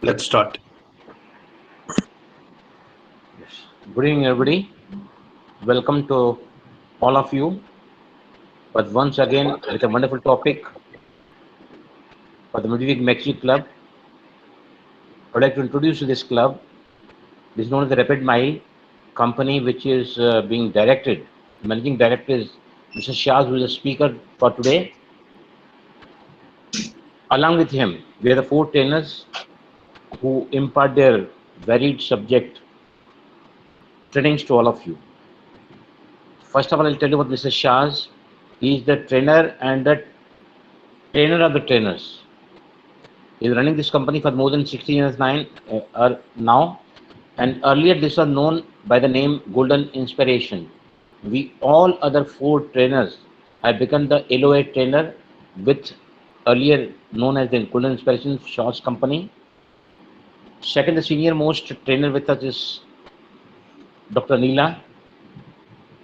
Let's start. Yes. Good evening, everybody. Welcome to all of you. But once again, with a wonderful topic for the Midweek Mexico Club. I would like to introduce you this club. This is known as the Rapidmile company, which is being directed. The managing director is Mr. Shaz, who is the speaker for today. Along with him, we are the four trainers who impart their varied subject trainings to all of you. First of all, I'll tell you about Mr. Shaz. He is the trainer and the trainer of the trainers. He is running this company for more than 16 years now. And earlier, this was known by the name Golden Inspiration. We all other four trainers have become the LOA trainer with earlier known as the Golden Inspiration Shaz company. Second, the senior most trainer with us is Dr. Neela,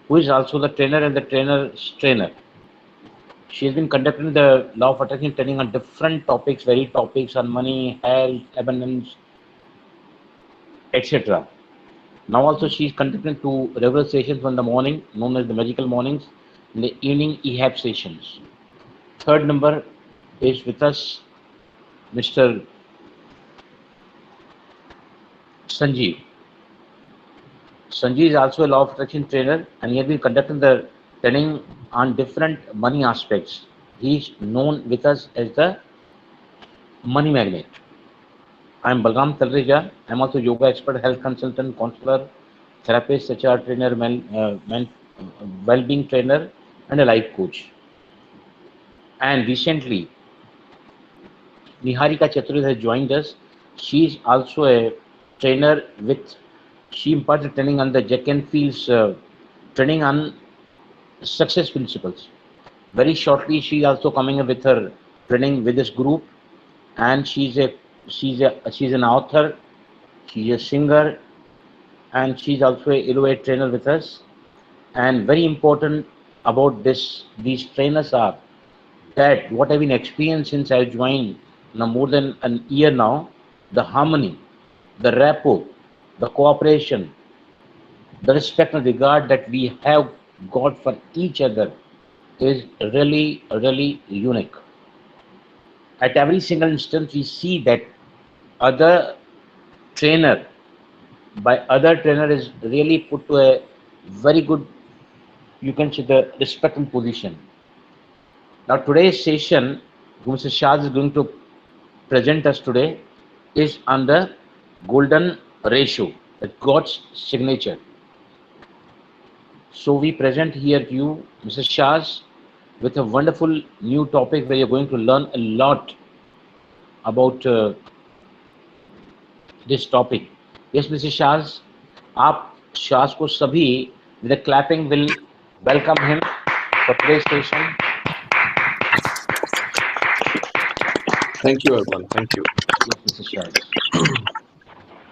who is also the trainer and the trainer's trainer. She has been conducting the law of attraction training on different topics, varied topics on money, health, abundance, etc. Now also she is conducting two regular sessions in the morning, known as the magical mornings, in the evening EHAB sessions. Third number is with us, Mr. Sanjeev. Sanjeev is also a law of attraction trainer and he has been conducting the training on different money aspects. He is known with us as the money magnet. I am Balram Talreja. I am also yoga expert, health consultant, counselor, therapist, HR trainer, well-being trainer, and a life coach. And recently, Niharika Chaturvedi has joined us. She is also a trainer with, she imparted training on the Jack and Field's training on success principles. Very shortly, she is also coming up with her training with this group, and she's an author, she's a singer, and she's also a LOA trainer with us. And very important about these trainers are that what I've been experienced since I joined now more than an year now, the harmony, the rapport, the cooperation, the respect and regard that we have got for each other is really, really unique. At every single instance, we see that other trainer by other trainer is really put to a very good, you can say, the respectful position. Now today's session, whom Mr. Shaz is going to present us today, is on the golden ratio, the God's signature. So we present here to you Mr. Shaz with a wonderful new topic where you're going to learn a lot about this topic. Yes, Mr. Shaz, आप Shaz को सभी with a clapping will welcome him for today's session. Thank you, everyone. Thank you. Yes, Mr. Shaz.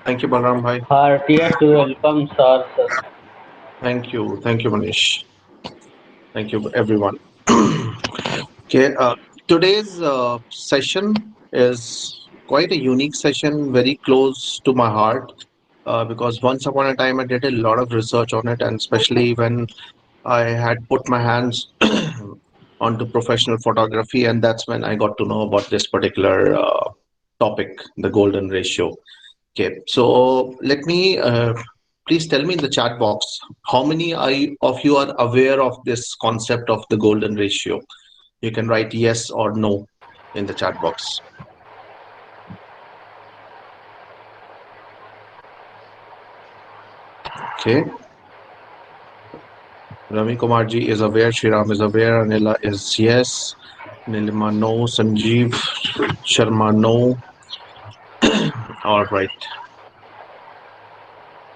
Thank you, Balram bhai. Heartiest welcome, sir. Thank you. Thank you, Manish. Thank you, everyone. Okay, today's session is quite a unique session, very close to my heart, because once upon a time I did a lot of research on it, and especially when I had put my hands onto professional photography, and that's when I got to know about this particular topic, the golden ratio. Okay, so let me please tell me in the chat box how many of you are aware of this concept of the golden ratio. You can write yes or no in the chat box. Okay. Ravi Kumar ji is aware, Shriram is aware, Anila is yes, Nilima no, Sanjeev Sharma no. All right.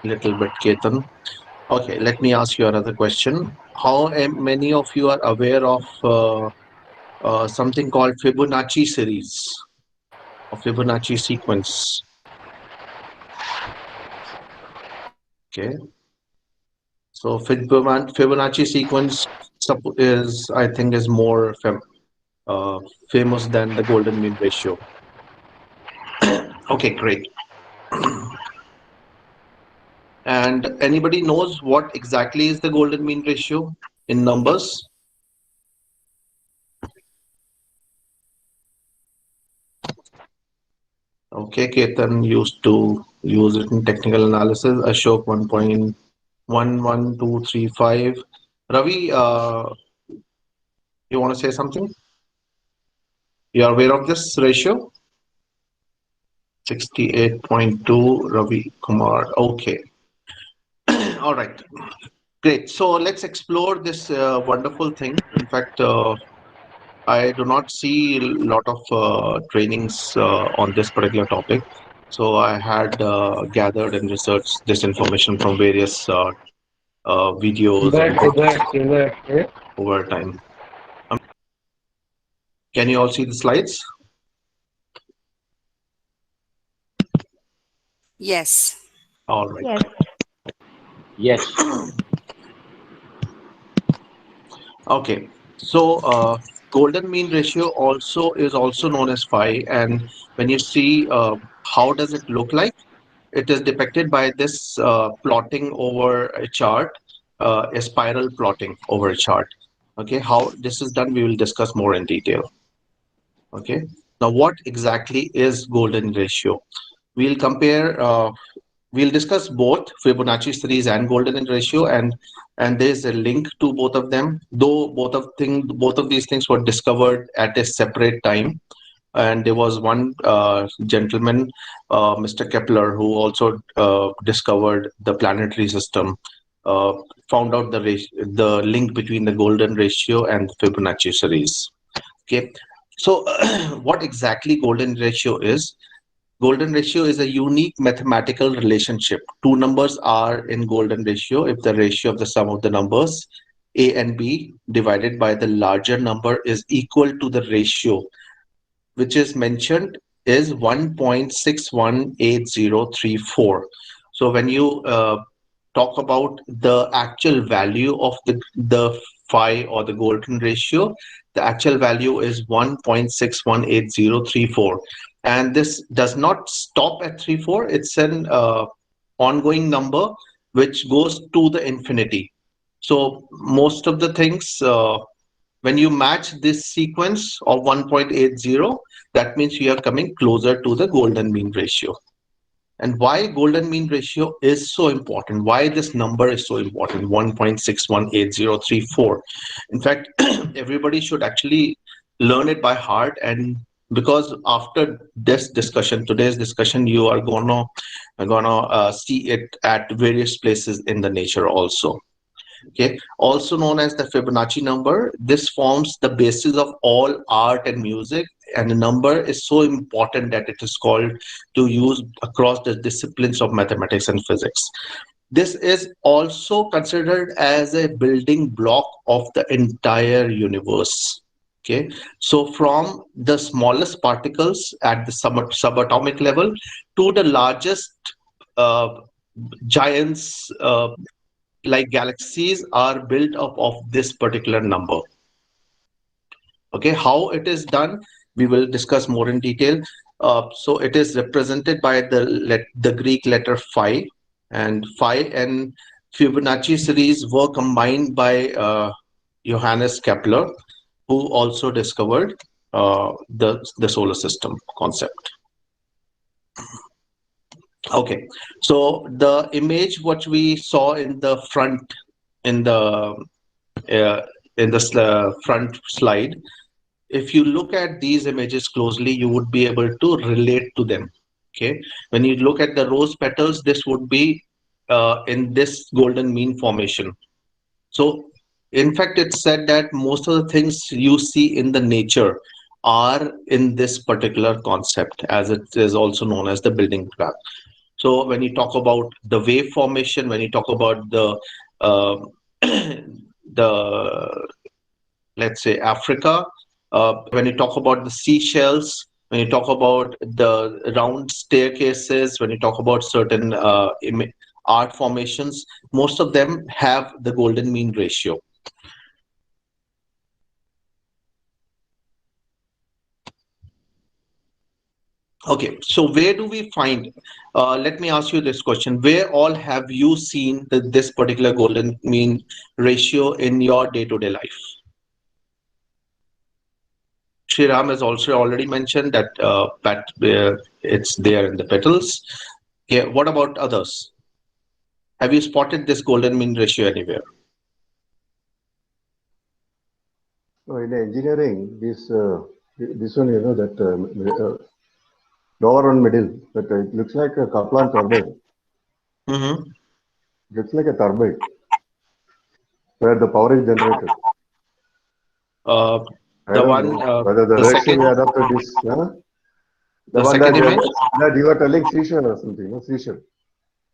Little bit Ketan. Okay, let me ask you another question. How many of you are aware of something called Fibonacci series or Fibonacci sequence? Okay. So Fibonacci sequence is, I think, is more famous than the golden mean ratio. Okay, great. And anybody knows what exactly is the golden mean ratio in numbers? Okay, Ketan used to use it in technical analysis. Ashok 1.11235. Ravi, you want to say something? You are aware of this ratio? 68.2, Ravi Kumar. Okay. All right. Great. So let's explore this wonderful thing. In fact, I do not see a lot of trainings on this particular topic. So I had gathered and researched this information from various videos and books Invert. over time. Can you all see the slides? Yes. All right. Yes. Yes. Okay. So golden mean ratio also known as phi, and when you see how does it look like, it is depicted by this plotting over a chart, a spiral plotting over a chart. Okay, how this is done, we will discuss more in detail. Okay, now what exactly is golden ratio? We'll compare. We'll discuss both Fibonacci series and golden ratio, and there's a link to both of them. Though both of these things were discovered at a separate time, and there was one gentleman, Mr. Kepler, who also discovered the planetary system, uh, found out the link between the golden ratio and the Fibonacci series. Okay, so what exactly golden ratio is? Golden ratio is a unique mathematical relationship. Two numbers are in golden ratio if the ratio of the sum of the numbers a and b divided by the larger number is equal to the ratio which is mentioned is 1.618034. So when you talk about the actual value of the phi or the golden ratio, the actual value is 1.618034. And this does not stop at 34. It's an ongoing number which goes to the infinity. So most of the things, when you match this sequence of 1.80, that means you are coming closer to the golden mean ratio. And why golden mean ratio is so important, why this number is so important, 1.618034. In fact, everybody should actually learn it by heart, and because after this discussion, today's discussion, you are gonna see it at various places in the nature also. Okay, also known as the Fibonacci number. This forms the basis of all art and music, and the number is so important that it is called to use across the disciplines of mathematics and physics. This is also considered as a building block of the entire universe. Okay, so from the smallest particles at the subatomic level to the largest uh, giants, like galaxies, are built up of this particular number. Okay, how it is done, we will discuss more in detail. So it is represented by the Greek letter phi, and phi and Fibonacci series were combined by Johannes Kepler, who also discovered the solar system concept. Okay, so the image what we saw in the front, in the uh, front slide, if you look at these images closely, you would be able to relate to them. Okay, when you look at the rose petals, this would be in this golden mean formation. So in fact, it's said that most of the things you see in the nature are in this particular concept, as it is also known as the building block. So when you talk about the wave formation, when you talk about uh, the, let's say, Africa, when you talk about the seashells, when you talk about the round staircases, when you talk about certain art formations, most of them have the golden mean ratio. Okay, so where do we find? Let me ask you this question: where all have you seen this particular golden mean ratio in your day-to-day life? Shriram has also already mentioned that it's there in the petals. Okay, what about others? Have you spotted this golden mean ratio anywhere? So in engineering, this one, that lower one middle, that it looks like a Kaplan turbine. Mm-hmm. Looks like a turbine where the power is generated. Uh, I the don't one, know whether the the ratio we second, adopted is the the one second image. that you were telling seashell or something, no? Seashell.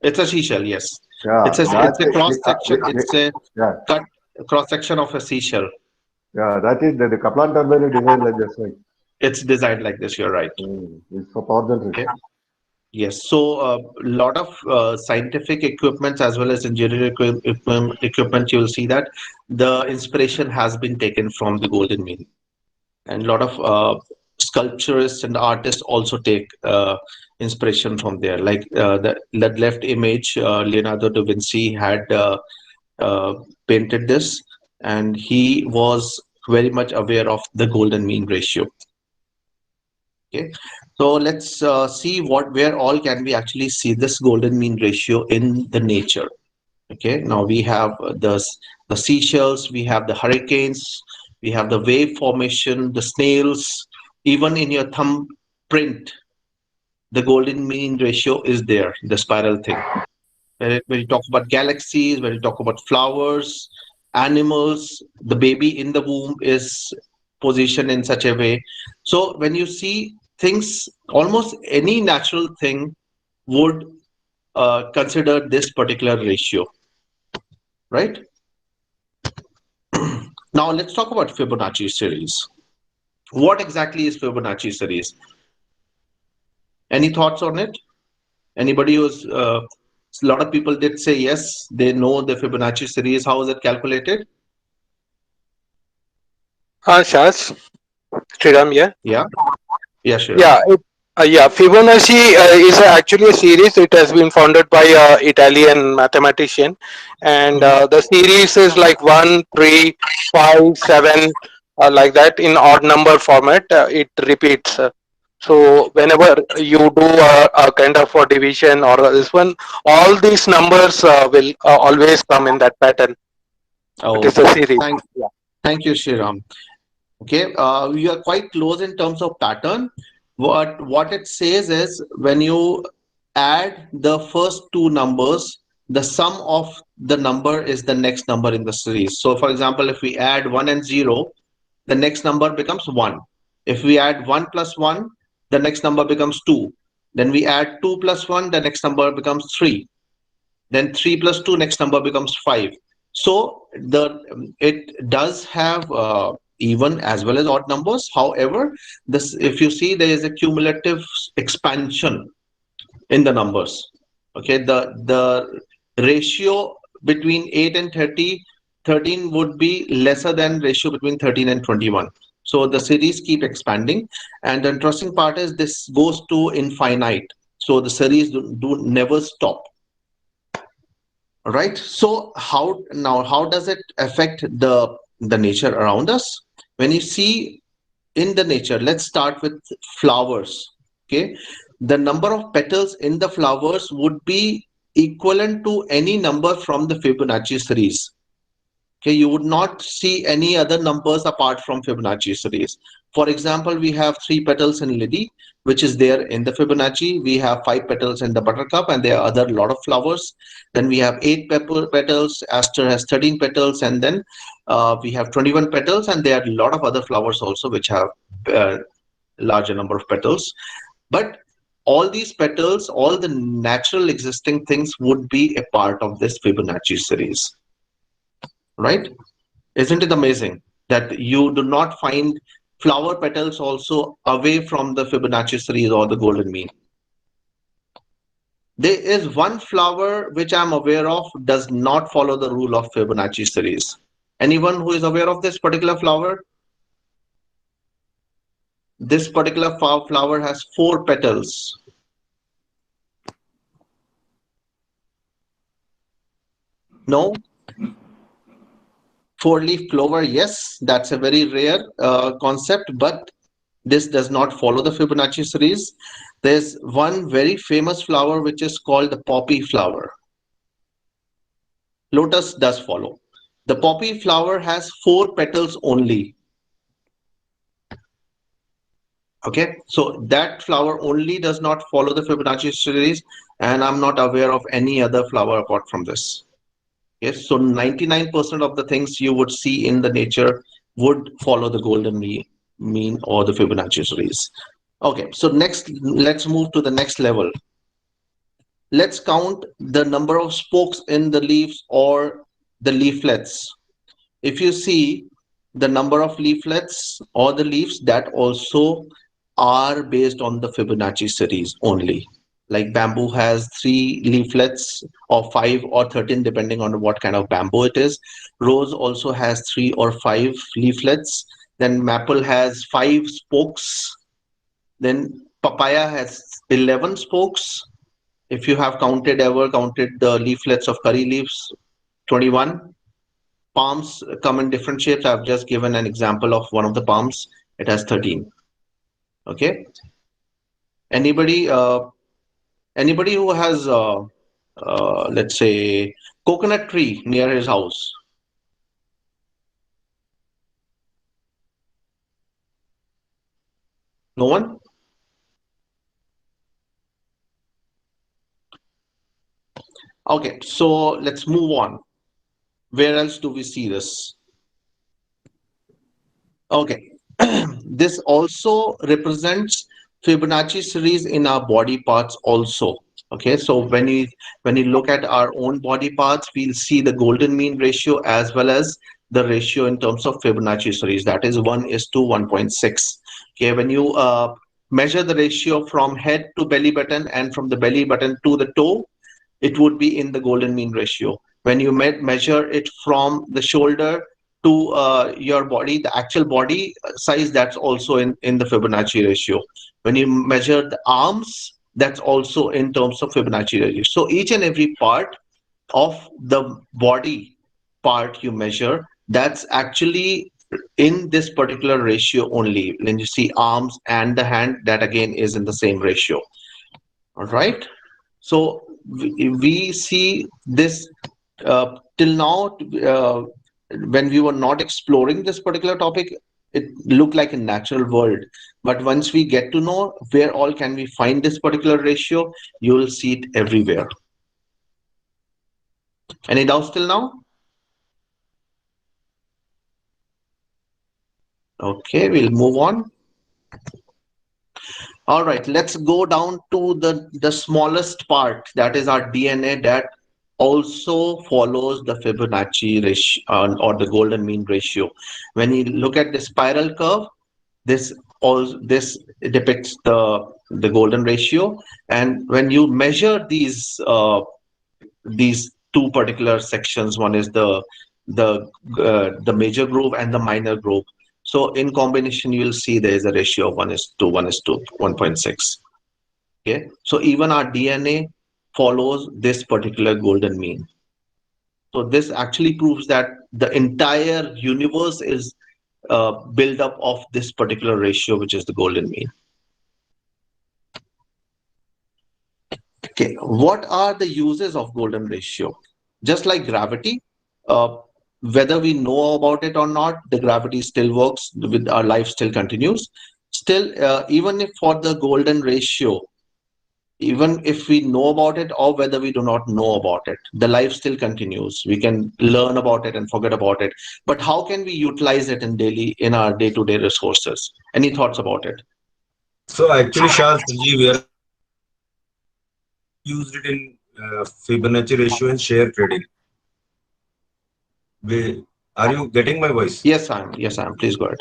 It's a seashell. Yes, Yeah, it's a cross section. It's a yeah, cut cross section of a seashell. yeah. That is the Kaplan turbine is designed like this, right? It's designed like this. You're right. It's for power Okay. generation. Yes. So a lot of scientific equipments as well as engineering equipment, you will see that the inspiration has been taken from the golden mean, and a lot of sculpturists and artists also take inspiration from there. Like the left image, Leonardo da Vinci had uh, painted this, and he was very much aware of the golden mean ratio. Okay, so let's see where all can we actually see this golden mean ratio in the nature. Okay, now we have the seashells, we have the hurricanes, we have the wave formation, the snails, even in your thumb print, the golden mean ratio is there, the spiral thing. When you talk about galaxies, when you talk about flowers, animals, the baby in the womb is positioned in such a way. So when you see things, almost any natural thing would consider this particular ratio, right? Now let's talk about Fibonacci series. What exactly is Fibonacci series? Any thoughts on it? Anybody who's a lot of people did say yes, they know the Fibonacci series. How is it calculated? Shaz, Sriram, yeah. Yeah, yeah, sure. Fibonacci is actually a series. It has been founded by Italian mathematician, and Mhm. the series is like 1, 3, 5, 7, like that in odd number format. It repeats. So whenever you do a kind of a division or this one, all these numbers will always come in that pattern. It is a Okay, series. thank you, Shriram. Okay, we are quite close in terms of pattern. What it says is when you add the first two numbers, the sum of the number is the next number in the series. So, for example, if we add 1 and 0, the next number becomes 1. If we add 1 plus 1, the next number becomes 2. Then we add 2 plus 1, the next number becomes 3. Then 3 plus 2, next number becomes 5. So it does have even as well as odd numbers. However, this, if you see, there is a cumulative expansion in the numbers. Okay, the ratio between 8 and 13 would be lesser than ratio between 13 and 21. So the series keep expanding, and the interesting part is this goes to infinite. So the series do never stop. Right. So how does it affect the nature around us? When you see in the nature, let's start with flowers. Okay, the number of petals in the flowers would be equivalent to any number from the Fibonacci series. Okay, you would not see any other numbers apart from Fibonacci series. For example, we have 3 petals in lily, which is there in the Fibonacci. We have 5 petals in the buttercup, and there are other lot of flowers. Then we have 8 petals. Aster has 13 petals, and then we have 21 petals, and there are a lot of other flowers also which have larger number of petals. But all these petals, all the natural existing things would be a part of this Fibonacci series, right? Isn't it amazing that you do not find flower petals also away from the Fibonacci series or the golden mean? There is one flower which I'm aware of does not follow the rule of Fibonacci series. Anyone who is aware of this particular flower? this particular flower has 4 petals. No? 4-leaf clover, yes, that's a very rare concept, but this does not follow the Fibonacci series. There's one very famous flower which is called the poppy flower. Lotus does follow. The poppy flower has 4 petals only. Okay, so that flower only does not follow the Fibonacci series, and I'm not aware of any other flower apart from this. Yes, so 99% of the things you would see in the nature would follow the golden mean or the Fibonacci series. Okay, so next, let's move to the next level. Let's count the number of spokes in the leaves or the leaflets. If you see the number of leaflets or the leaves, that also are based on the Fibonacci series only. Like bamboo has 3 leaflets or 5 or 13 depending on what kind of bamboo it is. Rose also has 3 or 5 leaflets. Then maple has 5 spokes. Then papaya has 11 spokes. If you have ever counted the leaflets of curry leaves, 21. Palms come in different shapes. I've just given an example of one of the palms. It has 13. Okay. Anybody who has let's say coconut tree near his house? No one? Okay, so let's move on. Where else do we see this? Okay, this also represents Fibonacci series in our body parts also. Okay, so when you look at our own body parts, we'll see the golden mean ratio as well as the ratio in terms of Fibonacci series. That is 1:1.6. Okay, when you measure the ratio from head to belly button and from the belly button to the toe, it would be in the golden mean ratio. When you measure it from the shoulder to your body, the actual body size, that's also in the Fibonacci ratio. When you measure the arms, that's also in terms of Fibonacci ratio. So each and every part of the body part you measure, that's actually in this particular ratio only. When you see arms and the hand, that again is in the same ratio. All right. So we see this till now, when we were not exploring this particular topic, it looked like a natural world. But once we get to know where all can we find this particular ratio, you will see it everywhere. Any doubts till now? Okay, we'll move on. All right, let's go down to the smallest part, that is our DNA, that also follows the Fibonacci ratio or the golden mean ratio. When you look at the spiral curve, this depicts the golden ratio, and when you measure these two particular sections, one is the major groove and the minor groove. So in combination, you will see there is a ratio of 1:1.6. Okay, so even our DNA follows this particular golden mean. So this actually proves that the entire universe is built up of this particular ratio, which is the golden mean. Okay, what are the uses of golden ratio? Just like gravity, uh, whether we know about it or not, the gravity still works, with our life still continues. Still, even if for the golden ratio, even if we know about it or whether we do not know about it, the life still continues. We can learn about it and forget about it. But how can we utilize it in our day-to-day resources? Any thoughts about it? So actually, Shaz, we are used it in Fibonacci ratio and share trading. Are you getting my voice? Yes, I am. Yes, I am. Please go ahead.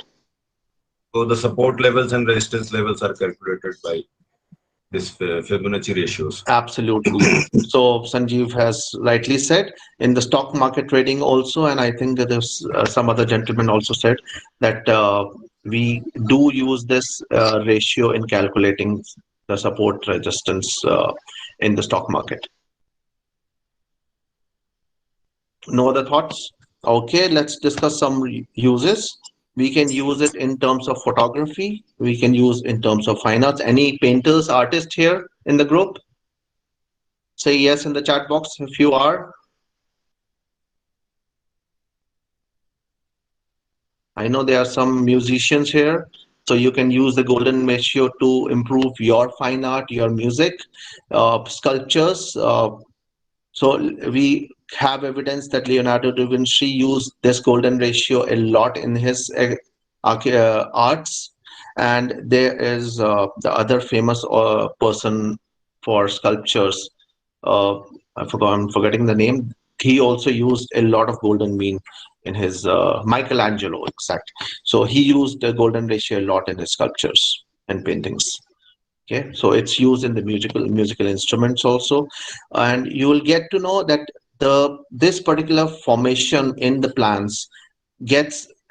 So the support levels and resistance levels are calculated by this Fibonacci ratios. Absolutely. So Sanjeev has rightly said, in the stock market trading also, and I think that there's some other gentleman also said that we do use this ratio in calculating the support resistance in the stock market. No other thoughts? Okay, let's discuss some uses. We can use it in terms of photography. We can use in terms of fine arts. Any painters, artists here in the group? Say yes in the chat box if you are. I know there are some musicians here, so you can use the golden ratio to improve your fine art, your music, sculptures. So we have evidence that Leonardo da Vinci used this golden ratio a lot in his arts. And there is the other famous person for sculptures. Uh, I'm forgetting the name. He also used a lot of golden mean in his Michelangelo, exact. So he used the golden ratio a lot in his sculptures and paintings. Okay, so it's used in the musical instruments also, and you will get to know that this particular formation in the plants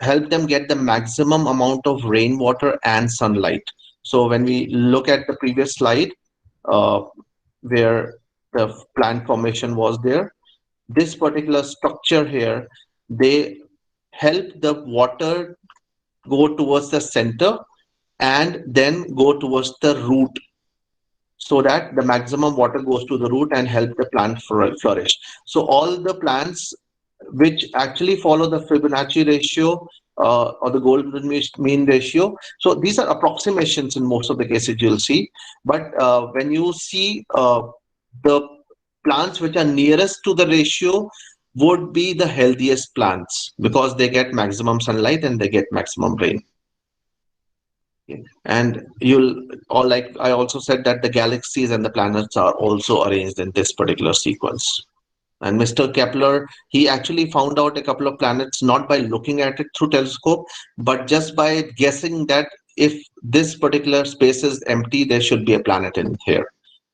help them get the maximum amount of rainwater and sunlight. So when we look at the previous slide, uh, where the plant formation was there, this particular structure here, they help the water go towards the center and then go towards the root, so that the maximum water goes to the root and help the plant flourish. So all the plants which actually follow the Fibonacci ratio or the golden mean ratio. So these are approximations in most of the cases you'll see. But when you see the plants which are nearest to the ratio would be the healthiest plants because they get maximum sunlight and they get maximum rain. And you'll all, like I also said, that the galaxies and the planets are also arranged in this particular sequence. And Mr. Kepler, he actually found out a couple of planets not by looking at it through telescope, but just by guessing that if this particular space is empty, there should be a planet in here.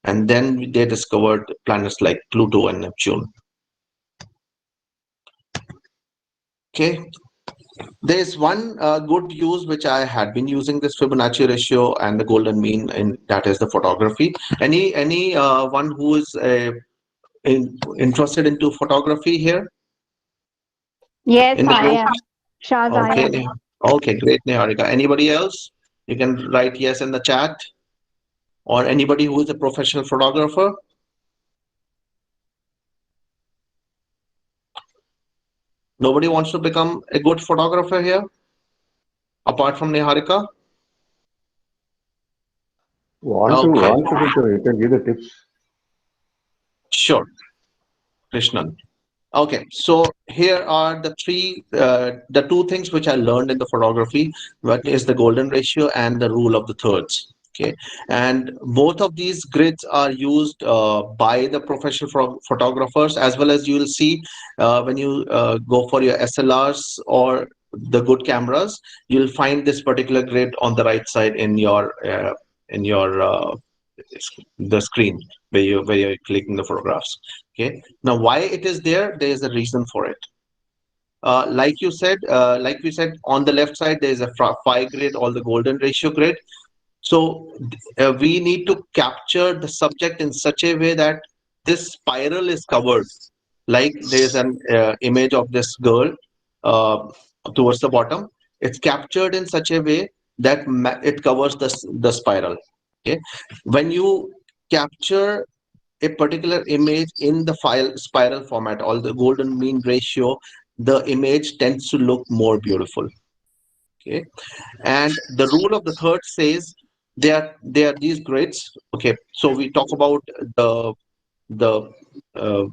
And then they discovered planets like Pluto and Neptune. Okay. There's one good use which I had been using this Fibonacci ratio and the golden mean, and that is the photography. Any one who is interested into photography here Yes, in the I group? am. Shaz, I Okay, am. okay, great, Niharika. Anybody else? You can write yes in the chat, or anybody who is a professional photographer. Nobody wants to become a good photographer here, apart from Niharika. Okay, Want to teacher, you can give the tips. sure, Krishnan. Okay, so here are the two things which I learned in the photography. One is the golden ratio and the rule of the thirds. Okay, and both of these grids are used by the professional photographers, as well as you will see when you go for your SLRs or the good cameras, you'll find this particular grid on the right side in your the screen where you're clicking the photographs. Okay, now why it is there, there is a reason for it. Like you said, like we said, on the left side there is a phi grid or the golden ratio grid. So we need to capture the subject in such a way that this spiral is covered. Like there's an image of this girl uh, towards the bottom. It's captured in such a way that it covers the spiral. Okay, when you capture a particular image in the file spiral format or the golden mean ratio, the image tends to look more beautiful. Okay, and the rule of the third says they are these grids. Okay, so we talk about the uh,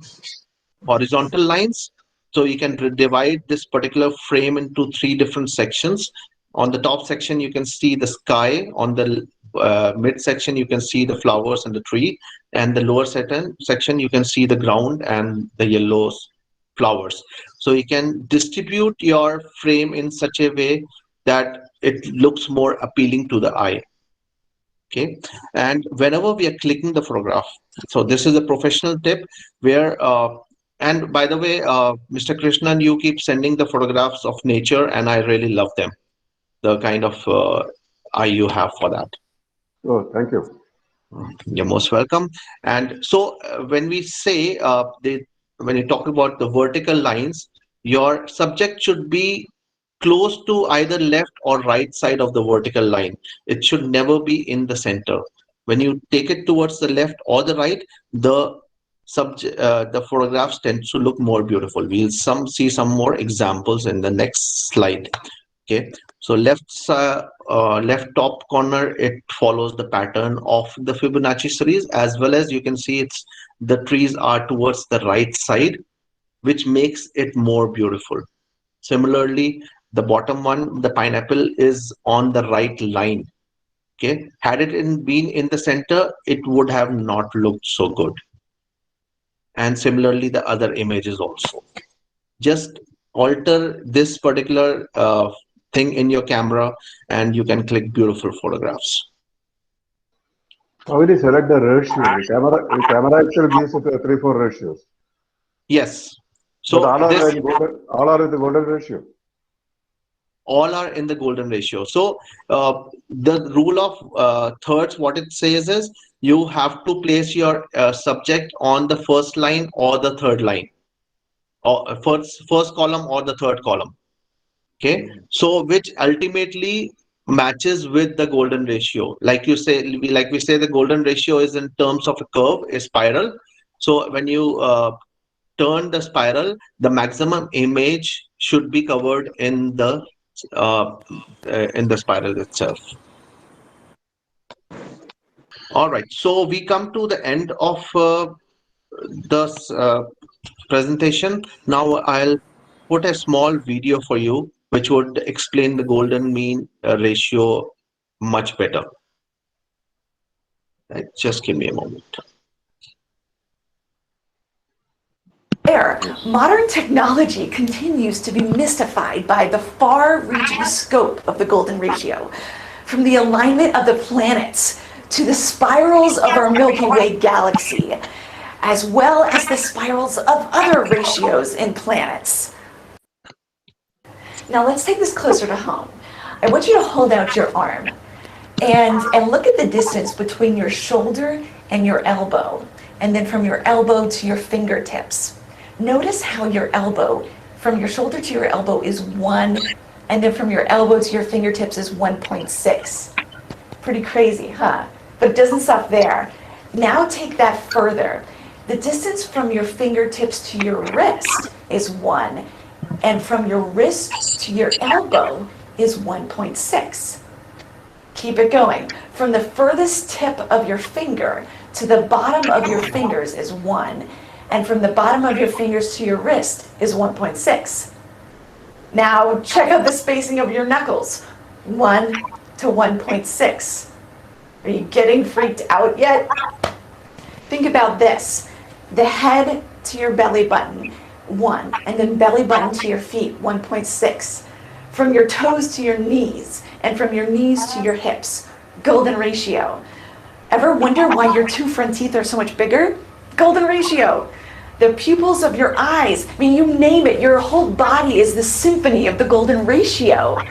horizontal lines. So you can divide this particular frame into three different sections. On the top section, you can see the sky. On the mid section, you can see the flowers and the tree. And the lower section, you can see the ground and the yellow flowers. So you can distribute your frame in such a way that it looks more appealing to the eye. Okay, and whenever we are clicking the photograph, so this is a professional tip where and by the way, Mr. Krishnan, you keep sending the photographs of nature and I really love them. the kind of eye you have for that. Oh, thank you. You're most welcome. And so when we say when you talk about the vertical lines, your subject should be close to either left or right side of the vertical line. It should never be in the center. When you take it towards the left or the right, the photographs tend to look more beautiful. We'll see some more examples in the next slide. Okay, so left top corner, it follows the pattern of the Fibonacci series, as well as you can see the trees are towards the right side, which makes it more beautiful. Similarly, the bottom one, the pineapple, is on the right line. Okay, had it been in the center, it would have not looked so good. And similarly, the other images also. Just alter this particular thing in your camera, and you can click beautiful photographs. How will you select the ratio? The camera itself gives it 3-4 ratios. Yes. But So all are in the golden ratio. all are in the golden ratio. So the rule of thirds, what it says is you have to place your subject on the first line or the third line, or first column or the third column. Okay, so which ultimately matches with the golden ratio. Like we say, the golden ratio is in terms of a curve, a spiral. So when you turn the spiral, the maximum image should be covered uh, in the spiral itself. All right, so we come to the end of the presentation. Now I'll put a small video for you, which would explain the golden mean ratio much better. Right, just give me a moment. Modern technology continues to be mystified by the far-reaching scope of the golden ratio, from the alignment of the planets to the spirals of our Milky Way galaxy, as well as the spirals of other ratios in planets. Now let's take this closer to home. I want you to hold out your arm and look at the distance between your shoulder and your elbow, and then from your elbow to your fingertips. Notice how your elbow, from your shoulder to your elbow, is 1, and then from your elbow to your fingertips is 1.6. Pretty crazy, huh? But it doesn't stop there. Now take that further. The distance from your fingertips to your wrist is 1, and from your wrist to your elbow is 1.6. Keep it going. From the furthest tip of your finger to the bottom of your fingers is 1, and from the bottom of your fingers to your wrist is 1.6. Now check out the spacing of your knuckles, 1 to 1.6. Are you getting freaked out yet? Think about this. The head to your belly button, 1, and then belly button to your feet, 1.6. From your toes to your knees, and from your knees to your hips, golden ratio. Ever wonder why your 2 front teeth are so much bigger? Golden ratio. The pupils of your eyes, I mean, you name it, your whole body is the symphony of the golden ratio.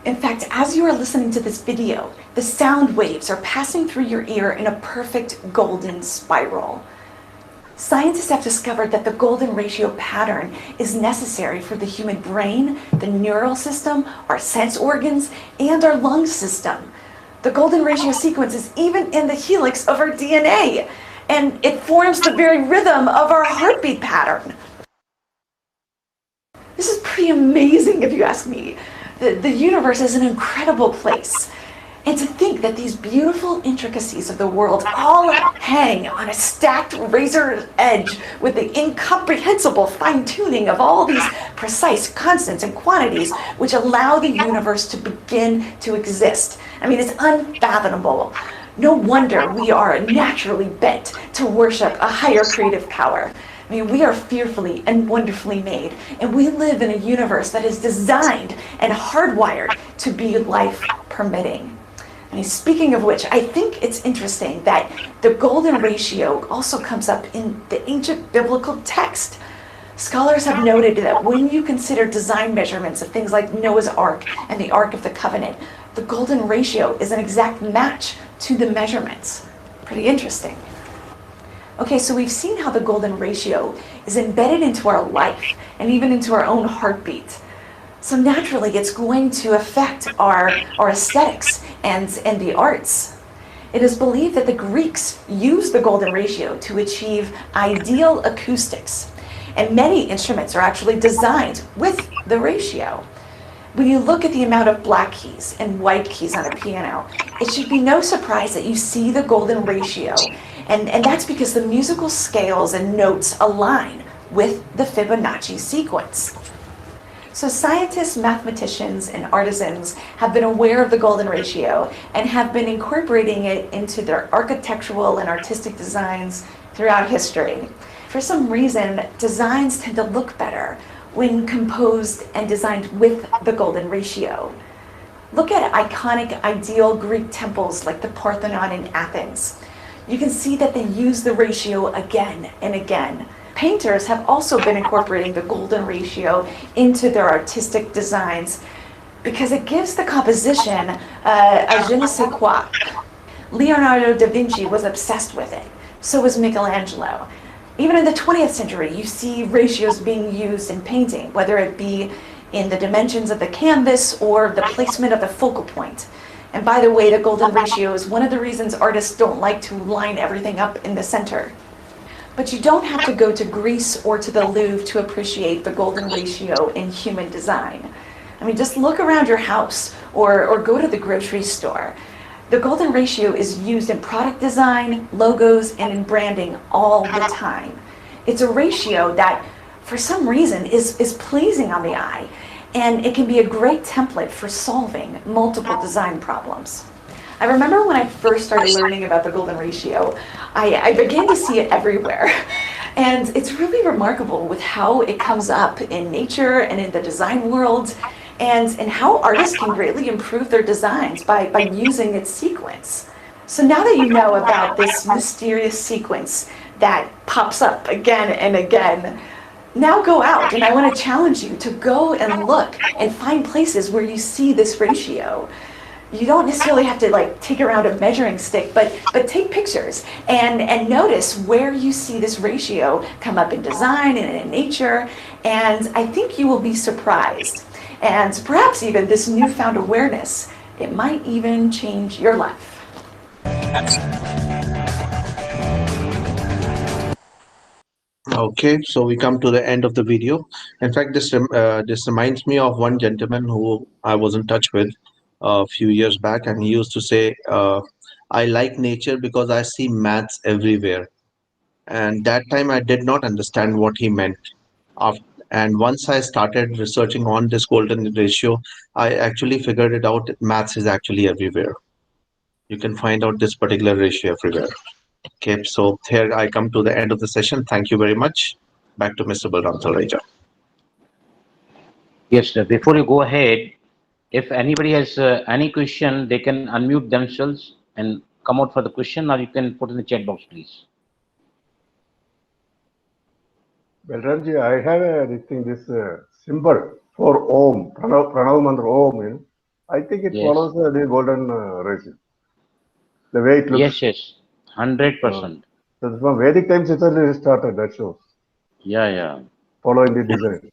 In fact, as you are listening to this video, the sound waves are passing through your ear in a perfect golden spiral. Scientists have discovered that the golden ratio pattern is necessary for the human brain, the neural system, our sense organs, and our lung system. The golden ratio sequence is even in the helix of our DNA, and it forms the very rhythm of our heartbeat pattern. This is pretty amazing if you ask me. The universe is an incredible place. And to think that these beautiful intricacies of the world all hang on a stacked razor's edge with the incomprehensible fine-tuning of all these precise constants and quantities which allow the universe to begin to exist. I mean, it's unfathomable. No wonder we are naturally bent to worship a higher creative power. I mean, we are fearfully and wonderfully made, and we live in a universe that is designed and hardwired to be life permitting. I mean, speaking of which, I think it's interesting that the golden ratio also comes up in the ancient biblical text. Scholars have noted that when you consider design measurements of things like Noah's Ark and the Ark of the Covenant, the golden ratio is an exact match to the measurements. Pretty interesting. Okay, so we've seen how the golden ratio is embedded into our life and even into our own heartbeat. So naturally, it's going to affect our aesthetics and the arts. It is believed that the Greeks used the golden ratio to achieve ideal acoustics, and many instruments are actually designed with the ratio. When you look at the amount of black keys and white keys on a piano, it should be no surprise that you see the golden ratio, and that's because the musical scales and notes align with the Fibonacci sequence. So scientists, mathematicians, and artisans have been aware of the golden ratio and have been incorporating it into their architectural and artistic designs throughout history. For some reason, designs tend to look better when composed and designed with the golden ratio. Look at iconic ideal Greek temples like the Parthenon in Athens. You can see that they use the ratio again and again. Painters have also been incorporating the golden ratio into their artistic designs because it gives the composition a je ne sais quoi. Leonardo da Vinci was obsessed with it. So was Michelangelo. Even in the 20th century, you see ratios being used in painting, whether it be in the dimensions of the canvas or the placement of the focal point. And by the way, the golden ratio is one of the reasons artists don't like to line everything up in the center. But you don't have to go to Greece or to the Louvre to appreciate the golden ratio in human design. I mean, just look around your house or go to the grocery store. The golden ratio is used in product design, logos, and in branding all the time. It's a ratio that, for some reason, is pleasing on the eye, and it can be a great template for solving multiple design problems. I remember when I first started learning about the golden ratio, I began to see it everywhere. And it's really remarkable with how it comes up in nature and in the design world, and how artists can greatly improve their designs by using its sequence. So now that you know about this mysterious sequence that pops up again and again, now go out, and I want to challenge you to go and look and find places where you see this ratio. You don't necessarily have to take around a measuring stick, but take pictures and notice where you see this ratio come up in design and in nature, and I think you will be surprised. And perhaps even this newfound awareness, it might even change your life. Okay, so we come to the end of the video. In fact, this reminds me of one gentleman who I was in touch with a few years back, and he used to say, I like nature because I see maths everywhere. And that time I did not understand what he meant. And once I started researching on this golden ratio, I actually figured it out. Maths is actually everywhere. You can find out this particular ratio everywhere. Okay, so here I come to the end of the session. Thank you very much. Back to Mr. Balram Talreja. Yes, before you go ahead, if anybody has any question, they can unmute themselves and come out for the question, or you can put in the chat box, please. Balramji, I have this symbol for Om, Pranav Mantra Om. I think it follows the golden ratio. The way it looks. Yes, 100%. So from Vedic times it started, that shows. Yeah. Following the design.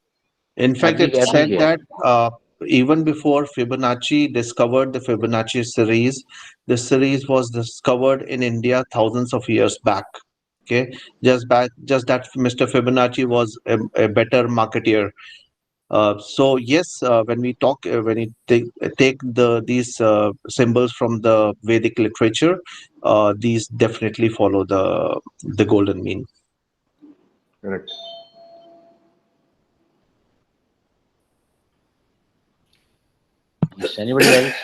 In fact, it said that even before Fibonacci discovered the Fibonacci series, the series was discovered in India thousands of years back. Okay, just that Mr. Fibonacci was a better marketeer. So yes, when we talk, when you take these symbols from the Vedic literature, these definitely follow the golden mean. Correct. Yes, anybody else?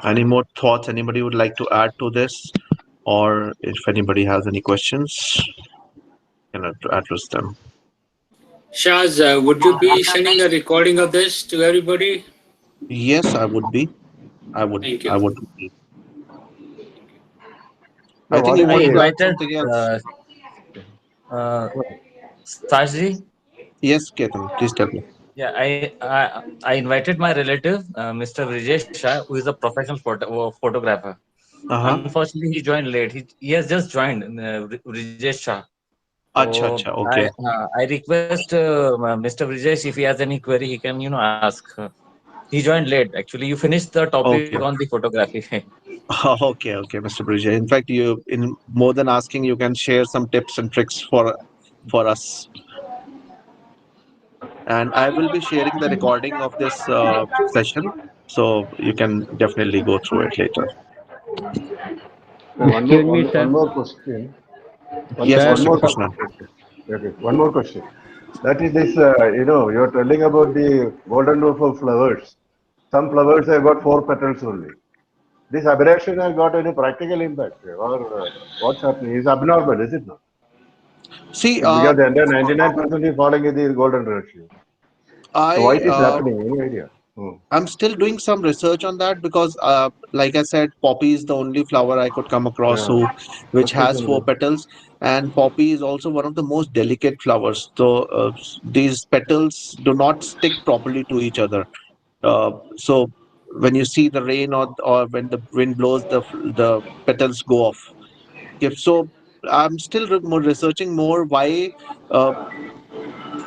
Any more thoughts anybody would like to add to this? Or if anybody has any questions, can address them. Shaz, would you be sending a recording of this to everybody? Yes, I would be. I would. Thank you. I would. No, I think what you is I wanted to the add invited something else. uh, Sajji. Yes, Ketan, please tell me. Yeah, I invited my relative, Mr. Brijesh Shah, who is a professional photographer. Uh-huh. Unfortunately, he joined late. He has just joined, Brijesh Shah. Acha, So acha, okay. I request Mr. Brijesh, if he has any query, he can ask. He joined late. Actually, you finished the topic Okay. on the photography. Okay, okay, Mr. Bridger. In fact, you in more than asking, you can share some tips and tricks for us. And I will be sharing the recording of this session, so you can definitely go through it later. one more Excuse me, one sir. more question. Yes, Sir, One Mr. more so, Krishnan. question. Okay, one more question. That is this. You're telling about the golden rule of flowers. Some flowers have got four petals only. This aberration has got any practical impact, or what's happening? Is abnormal, is it not? See, Because the entire 99% is falling in the golden ratio. So why I it is happening? Any idea? Hmm. I'm still doing some research on that because, like I said, poppy is the only flower I could come across Yeah, which that's has four reasonable. petals, and poppy is also one of the most delicate flowers. So these petals do not stick properly to each other. So when you see the rain or when the wind blows, the petals go off. If so, I'm still researching more why. Uh,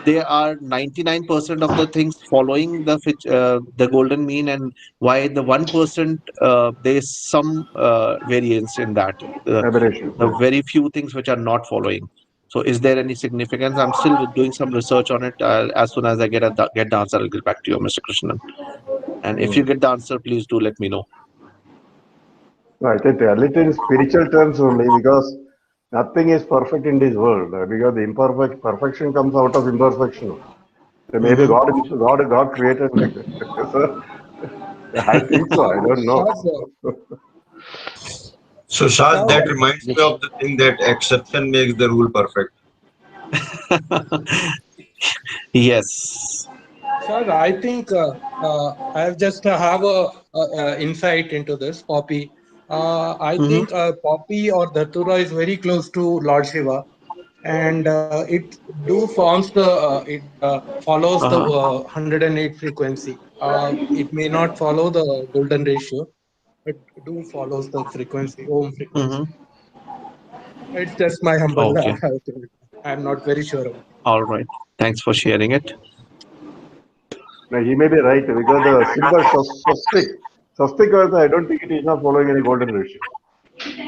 there are 99% of the things following the golden mean, and why the 1% there is some variance in that, Aberration. the Yeah. very few things which are not following. So is there any significance? I'm still doing some research on it. As soon as I get the answer, I'll get back to you, Mr. Krishnan. And if you Hmm. get the answer, please do let me know. No, I think a little in spiritual terms only because nothing is perfect in this world. Because the perfection comes out of imperfection only. So maybe Hmm. God created like that. So I think so. I don't know. Shaz, So Shaz, Shaz, that reminds me of the thing that exception makes the rule perfect. Yes. Shaz, I think I just have a insight into this Poppy. I Hmm. think Poppy or Datura is very close to Lord Shiva, and it do forms the it follows the Uh-huh. 108 frequency. It may not follow the golden ratio, but do follows the frequency, ohm frequency. Hmm. It's just my humble. Okay. I'm not very sure about it. All right. Thanks for sharing it. Now, he may be right because the symbol swastik also, I don't think it is not following any golden ratio.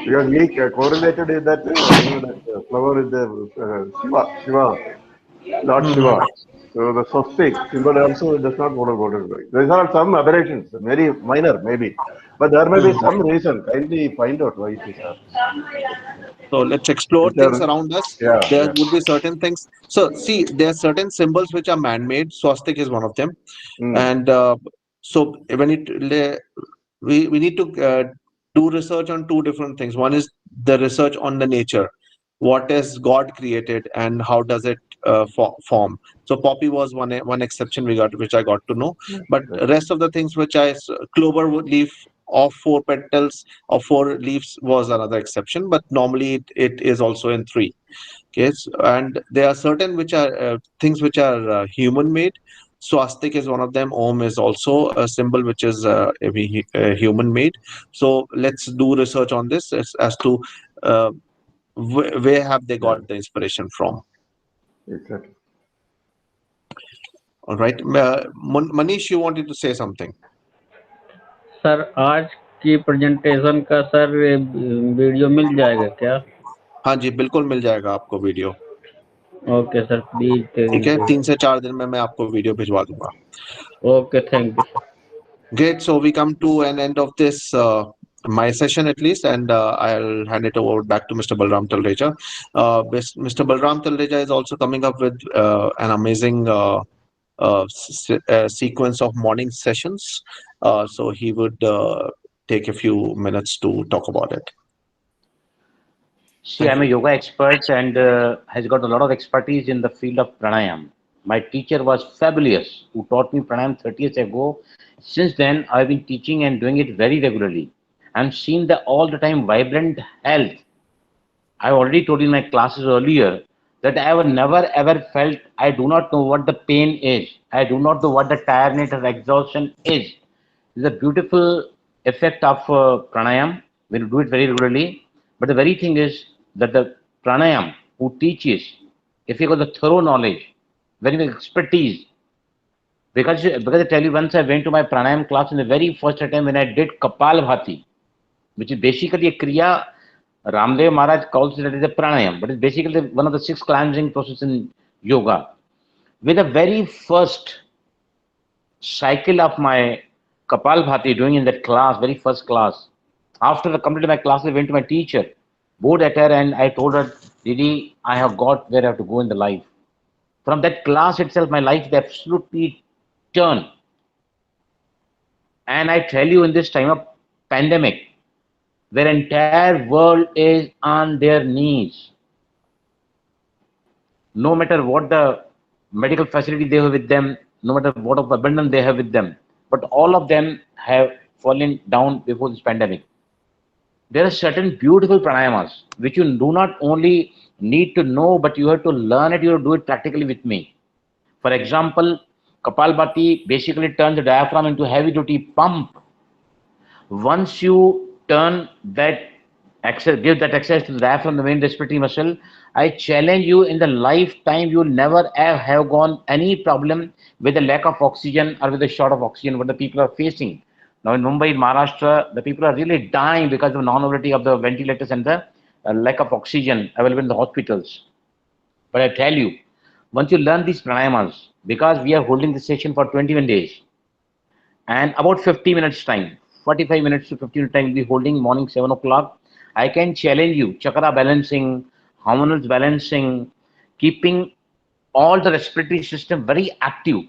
Because he correlated is that, that flower is the Shiva, Lord Hmm. Shiva. So the swastik symbol also does not follow golden ratio. There are some aberrations, very minor maybe. But there may be Hmm. some reason. Kindly find out why it is happening. So let's explore Which are, things around us. yeah, There yeah. would be certain things. So see, there are certain symbols which are man-made. Swastik is one of them, Mm, and so when we need to do research on two different things. One is the research on the nature, what has God created and how does it form. So poppy was one exception which I got to know, yeah, but right. rest of the things which clover leaf of four petals of four leaves was another exception, but normally it is also in three. Yes, and there are certain which are things which are human made. Swastik is one of them. Om is also a symbol which is human made. So let's do research on this as to uh, where have they Yeah, got the inspiration from. exactly. All right, Manish, you wanted to say something. Sir आज की presentation का sir video मिल जाएगा क्या? हाँ जी, बिल्कुल मिल जाएगा आपको video. Okay sir, ठीक है, प्लीज. 3 से 4 दिन में मैं आपको वीडियो भिजवा दूंगा. Okay, thank you sir. Great. So we come to an end of this my session at least, and I'll hand it over back to Mr. Balram Talreja. Mr. Balram Talreja is also coming up with an amazing sequence of morning sessions. So he would take a few minutes to talk about it. See, Thank I'm a you. yoga expert and has got a lot of expertise in the field of pranayam. My teacher was fabulous, who taught me pranayam 30 years ago. Since then, I've been teaching and doing it very regularly. I'm seeing the all the time vibrant health I already told you in my classes earlier that I have never ever felt I do not know what the pain is. I do not know what the tiredness or exhaustion is. It's a beautiful effect of pranayam when you do it very regularly. But the very thing is that the pranayam who teaches, if you got the thorough knowledge, very much expertise, because I tell you, once I went to my pranayam class in the very first attempt when I did Kapal Bhati, which is basically a kriya. Ramdev Maharaj calls it as a pranayam, but it's basically one of the 6 cleansing processes in yoga. With the very first cycle of my Kapal Bhati doing in that class, very first class, after I completed my class, I went to my teacher, bored at her, and I told her, Didi, I have got where I have to go in the life. From that class itself, my life absolutely turned. And I tell you, in this time of pandemic, where entire world is on their knees, no matter what the medical facility they have with them, no matter what of abundance they have with them, but all of them have fallen down before this pandemic. There are certain beautiful pranayamas which you do not only need to know, but you have to learn it, you have to do it practically with me. For example, Kapalbhati basically turns the diaphragm into heavy duty pump. Once you turn that access, give that access to the diaphragm, the main respiratory muscle, I challenge you in the lifetime you will never have gone any problem with the lack of oxygen or with the short of oxygen what the people are facing. Now in Mumbai, Maharashtra, the people are really dying because of non-availability of the ventilators and the lack of oxygen available in the hospitals. But I tell you, once you learn these pranayamas, because we are holding this session for 21 days, and about 50 minutes time, 45 minutes to 50 minutes time, we'll be holding morning 7 o'clock. I can challenge you, chakra balancing, hormonal balancing, keeping all the respiratory system very active.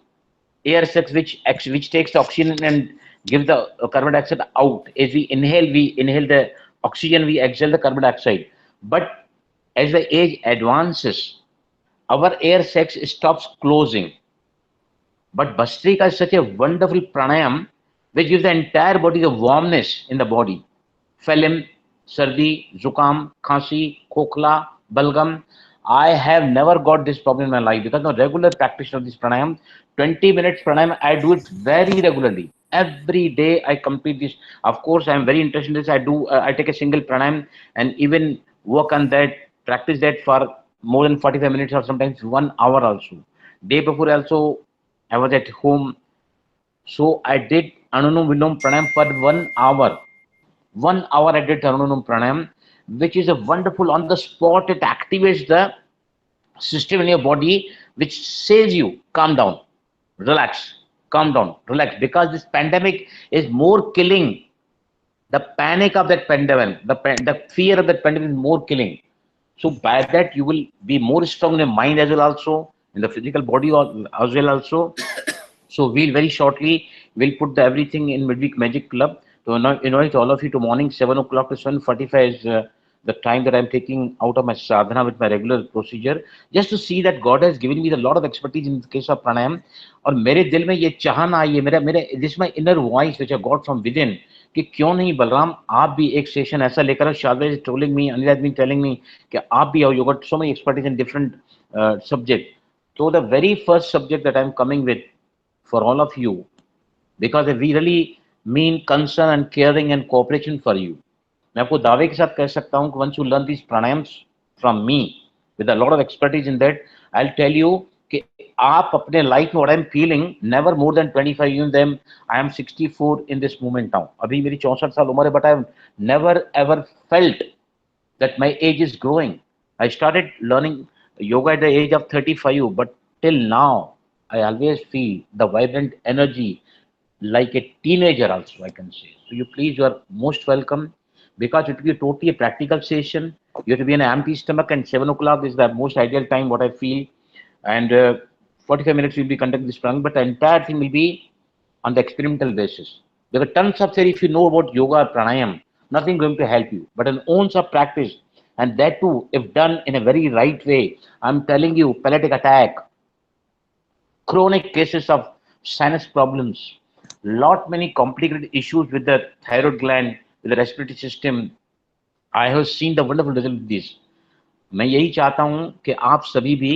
Air sacs which takes the oxygen and gives the carbon dioxide out. As we inhale the oxygen, we exhale the carbon dioxide. But as the age advances, our air sacs stops closing. But Bastrika is such a wonderful pranayam which gives the entire body the warmness in the body. Phlegm, sardi, zukam, khansi, khokhla, balgam. I have never got this problem in my life because I'm a regular practitioner of this pranayam. 20 minutes pranayam, I do it very regularly. Every day I complete this. Of course, I am very interested in this. I take a single pranayam and even work on that, practice that for more than 45 minutes or sometimes 1 hour also. Day before also, I was at home, so I did Anunum Vilom Pranayam for 1 hour. 1 hour I did Anunum Pranayam, which is a wonderful on the spot. It activates the system in your body, which says you calm down, relax, calm down, relax. Because this pandemic is more killing. The panic of that pandemic, the fear of that pandemic is more killing. So by that you will be more strong in your mind as well also, in the physical body as well also. So we'll very shortly we'll put everything in Midweek Magic Club to invite all of you to morning 7 o'clock to 7:45 is the time that I'm taking out of my sadhana with my regular procedure, just to see that God has given me a lot of expertise in the case of pranayam. और मेरे दिल में ये चाहना आई है, मेरा मेरे this my inner voice which I got from within कि क्यों नहीं बलराम आप भी एक सेशन ऐसा लेकर Shaz is telling me, Anil has been telling me कि आप भी आओ, you got so many expertise in different subject. So the very first subject that I'm coming with for all of you, because we really mean concern and caring and cooperation for you. मैं आपको दावे के साथ कह सकता हूँ कि once you learn these pranayams from me with a lot of expertise in that, I'll tell you कि आप अपने लाइफ में what I'm feeling never more than 25 years them. I am 64 in this moment now. अभी मेरी 64 साल उम्र है, but I've never ever felt that my age is growing. I started learning yoga at the age of 35, but till now, I always feel the vibrant energy like a teenager also, I can say. So you are most welcome because it will be totally a practical session. You have to be in an empty stomach and 7 o'clock is the most ideal time, what I feel. And 45 minutes will be conducting this program, but the entire thing will be on the experimental basis. There are tons of theory if you know about yoga or pranayam, nothing going to help you. But an ounce of practice, and that too, if done in a very right way, I'm telling you, paralytic attack, chronic cases of sinus problems, lot many complicated issues with the thyroid gland, with the respiratory system. I have seen the wonderful result of this. मैं यही चाहता हूं कि आप सभी भी,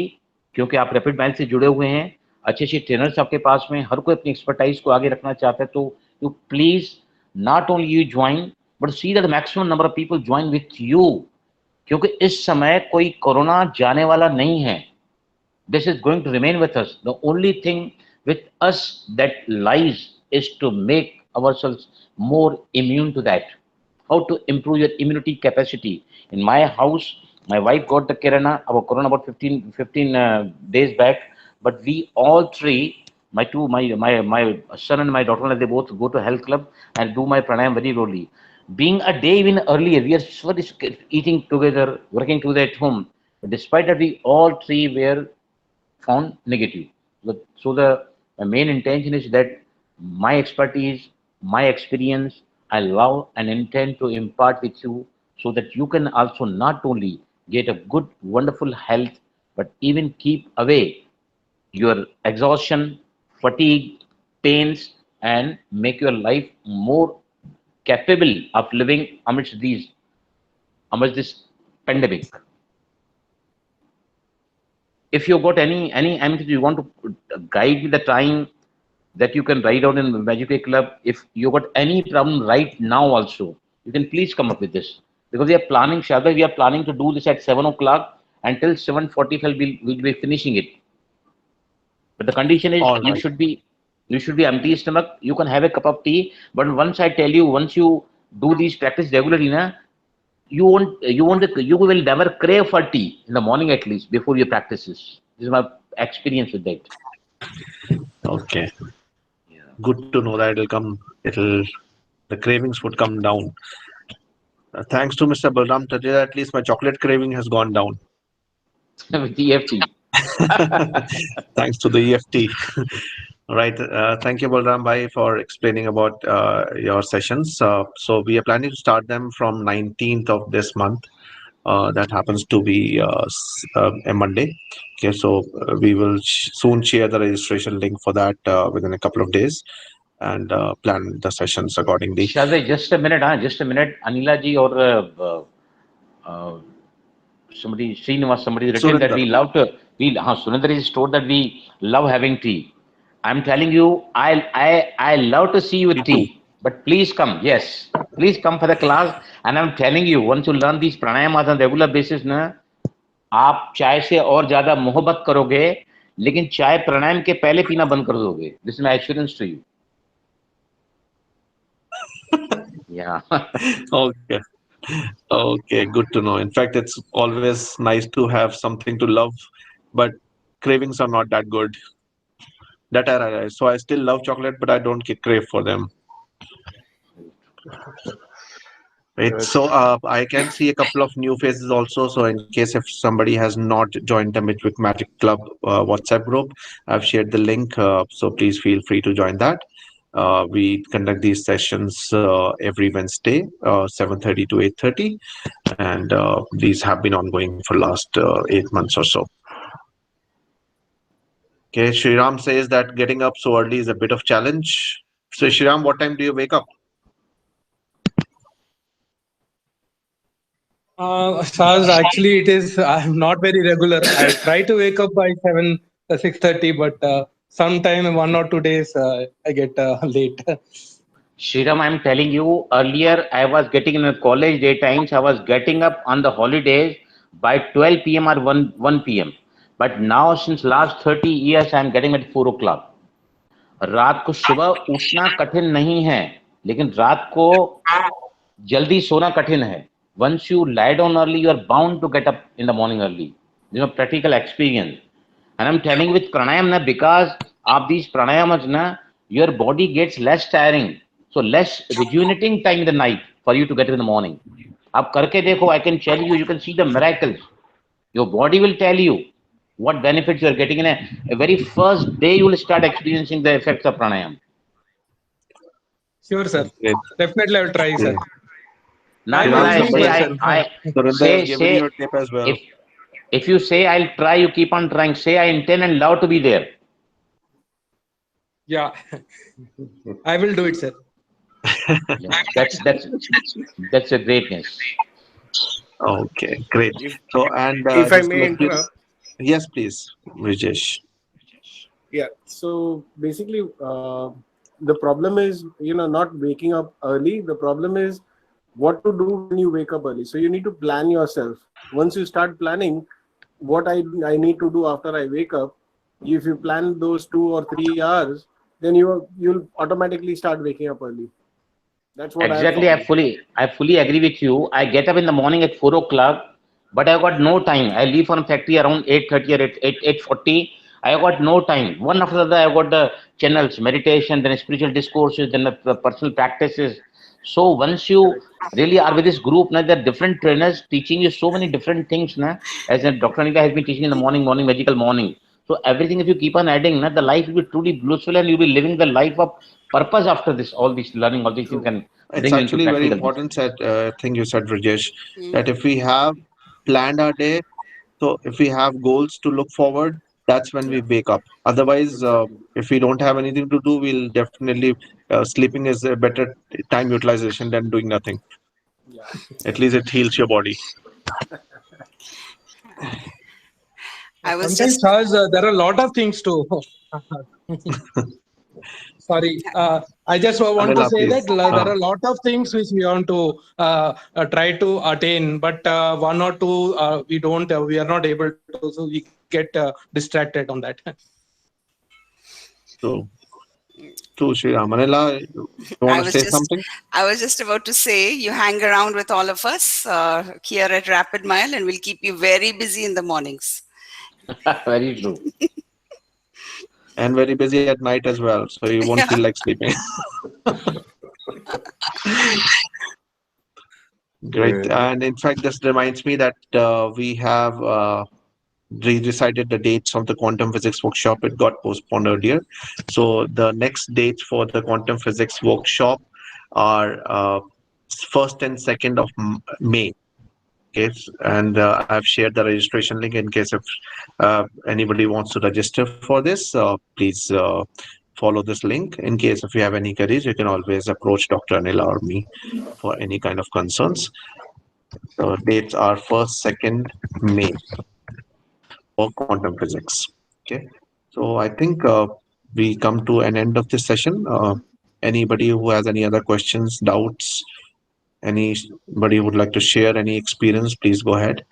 क्योंकि आप रैपिड माइल से जुड़े हुए हैं, अच्छे अच्छे ट्रेनर्स आपके पास में, हर कोई अपनी एक्सपर्टाइज को आगे रखना चाहता है, तो you please not only you join but see that maximum number of people join with you, क्योंकि इस समय कोई कोरोना जाने वाला नहीं है. This is going to remain with us. The only thing with us that lies is to make ourselves more immune to that. How to improve your immunity capacity. In my house, my wife got the corona about 15 days back, but we all three, my son and my daughter, they both go to health club and do my pranayam very regularly. Being a day even earlier, we are eating together, working together at home. But despite that, we all three were found negative. So the main intention is that my expertise, my experience, I love and intend to impart with you so that you can also not only get a good, wonderful health, but even keep away your exhaustion, fatigue, pains, and make your life more capable of living amidst this pandemic. If you got any anything you want to guide with the time that you can write out in Magic Club, if you got any problem right now also, you can please come up with this. Because we are planning, Shada, we are planning to do this at 7 o'clock until 7:45 we'll be finishing it. But the condition is All right. you should be empty stomach, you can have a cup of tea, but once I tell you, once you do these practice regularly, na, you will never crave for tea in the morning at least before your practices. This is my experience with that. Okay. Good to know that the cravings would come down. Thanks to Mr. Balram today, at least my chocolate craving has gone down. With EFT. Thanks to the EFT. Right. Thank you, Balram Bhai, for explaining about your sessions. So we are planning to start them from 19th of this month. That happens to be a Monday. Okay, so we will soon share the registration link for that within a couple of days and plan the sessions accordingly. Shazay, just a minute, just a minute. Anila ji or somebody, Srinivas, somebody written that we love to, Surinder is told that we love having tea. I'm telling you, I love to see you with tea. But please come, yes. Please come for the class. And I'm telling you, once you learn these pranayamas on regular basis, na, आप चाय से और ज्यादा मोहब्बत करोगे, लेकिन चाय प्राणायाम के पहले पीना बंद कर दोगे. This is my assurance to you. Yeah. Okay. Okay, good to know. In fact, it's always nice to have something to love, but cravings are not that good. That I realize. So I still love chocolate, but I don't crave for them. Right. So I can see a couple of new faces also. So in case if somebody has not joined the Midweek Magic Club WhatsApp group, I've shared the link. So please feel free to join that. We conduct these sessions every Wednesday, 7:30 to 8:30, and these have been ongoing for last 8 months or so. Okay, Shriram says that getting up so early is a bit of challenge. So Shriram, what time do you wake up? Shaz, actually, it is. I'm not very regular. I try to wake up by 6:30, but sometime 1 or 2 days I get late. Shriram, I'm telling you, earlier I was getting in the college daytimes, I was getting up on the holidays by 12 p.m. or 1 p.m. But now, since last 30 years, I'm getting at 4 o'clock. रात को सुबह उठना कठिन नहीं है, लेकिन रात को जल्दी सोना कठिन है. Once you lie down early, you are bound to get up in the morning early. This is a practical experience. And I'm telling you with pranayam, na, because of these pranayamas, na, your body gets less tiring. So less rejuvenating time in the night for you to get in the morning. आप करके देखो, I can tell you, you can see the miracles. Your body will tell you what benefits you are getting in a very first day. You will start experiencing the effects of pranayam. Sure, sir. Definitely, I will try, sir. Not I'm try. asking Say myself. say if you say I'll try, you keep on trying. Say I intend and love to be there. Yeah, I will do it, sir. Yeah, that's a greatness. Okay, great. If So, and if I just may like interrupt, this, yes, please, Rajesh. yeah. So basically, the problem is not waking up early. The problem is what to do when you wake up early. So you need to plan yourself. Once you start planning, what I need to do after I wake up, if you plan those 2 or 3 hours, then you'll automatically start waking up early. That's what I have Exactly, found. I fully agree with you. I get up in the morning at 4 o'clock, but I got no time. I leave from factory around 8:30 or 8:40. I got no time. One after the other, I got the channels, meditation, then spiritual discourses, then the personal practices. So once you Correct. really are with this group, now there are different trainers teaching you so many different things. Now, as Dr. Anita has been teaching in the morning, magical morning. So everything, if you keep on adding, now the life will be truly blissful, and you'll be living the life of purpose after this. All this learning, all these things True. can It's bring you into actually very practical things. important thing you said, Rajesh, Mm. that if we have planned our day, so if we have goals to look forward, that's when we Yeah. wake up. Otherwise, Exactly. if we don't have anything to do, we'll definitely sleeping is a better time utilization than doing nothing. Yeah. At least it heals your body. I was Sometimes, just Charles, there are a lot of things to. Sorry, I just want to Anila, say that please. there are a lot of things which we want to try to attain, but one or two we don't. We are not able to, so we get distracted on that. So, to Shriram. Manila, you want I to was say just something? I was just about to say you hang around with all of us here at Rapid Mile, and we'll keep you very busy in the mornings. Very true. And very busy at night as well, so you won't feel Yeah. like sleeping. Great. Uh, And in fact, this reminds me that we have decided the dates of the quantum physics workshop. It got postponed earlier. So the next dates for the quantum physics workshop are 1st and 2nd of May. Okay, and I've shared the registration link in case if anybody wants to register for this. Please follow this link. In case if you have any queries, you can always approach Dr. Anila or me for any kind of concerns. The dates are 1st, 2nd May for quantum physics. Okay, so I think we come to an end of this session. Anybody who has any other questions, doubts, anybody would like to share any experience, please go ahead.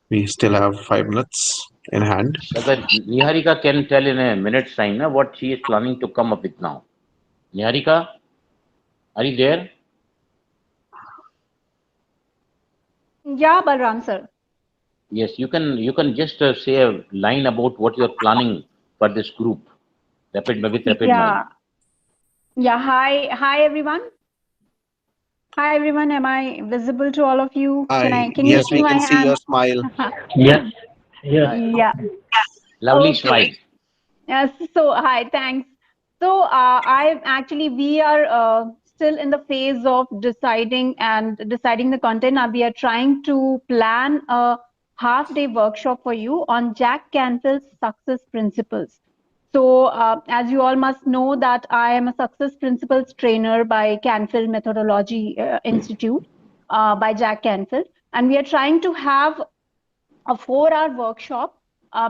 We still have 5 minutes in hand. Shazad, Niharika can tell in a minute's time na, what she is planning to come up with now. Niharika, are you there? Yeah, Balram sir. Yes, you can just say a line about what you're planning for this group, Rapid Mile. Yeah. Yeah. Hi everyone. Hi everyone. Am I visible to all of you? Can you Yes, Yes, see we my can see your hand? smile. Yes. Yes. Yeah. lovely Okay. smile. Yes. So hi, thanks. So we are still in the phase of deciding the content. Now we are trying to plan a half-day workshop for you on Jack Canfield's success principles. So as you all must know that I am a success principles trainer by Canfield Methodology Institute by Jack Canfield, and we are trying to have a 4-hour workshop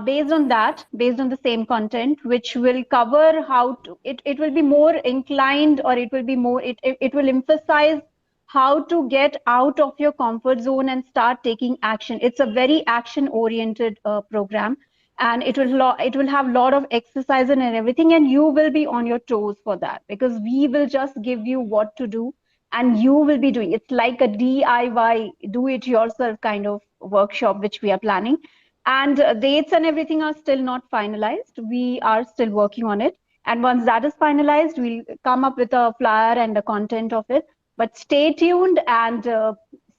based on the same content, which will cover how to, it will be more inclined, or it will be more, it will emphasize how to get out of your comfort zone and start taking action. It's a very action oriented program, and it will have a lot of exercise and everything, and you will be on your toes for that, because we will just give you what to do and you will be doing. It's like a DIY, do it yourself kind of workshop which we are planning. And dates and everything are still not finalized. We are still working on it, and once that is finalized, we'll come up with a flyer and the content of it. But stay tuned and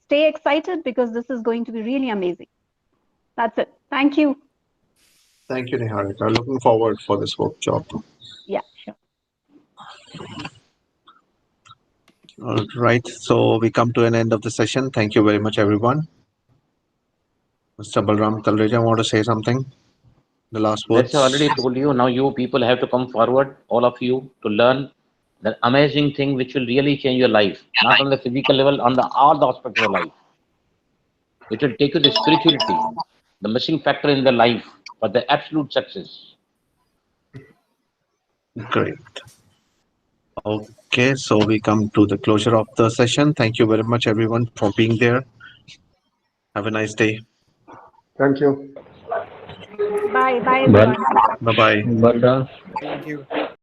stay excited, because this is going to be really amazing. That's it. Thank you. Thank you, Niharika. Looking forward for this workshop. Yeah, sure. All right. So we come to an end of the session. Thank you very much, everyone. Mr. Balram Talreja, want to say something? The last That's I words. already told you. Now you people have to come forward, all of you, to learn the amazing thing which will really change your life, not on the physical level, on the all the aspects of your life. It will take you the spirituality, the missing factor in the life for the absolute success. Great. Okay, so we come to the closure of the session. Thank you very much, everyone, for being there. Have a nice day. Thank you. Bye. Bye, everyone. Bye-bye. Bye. Thank you.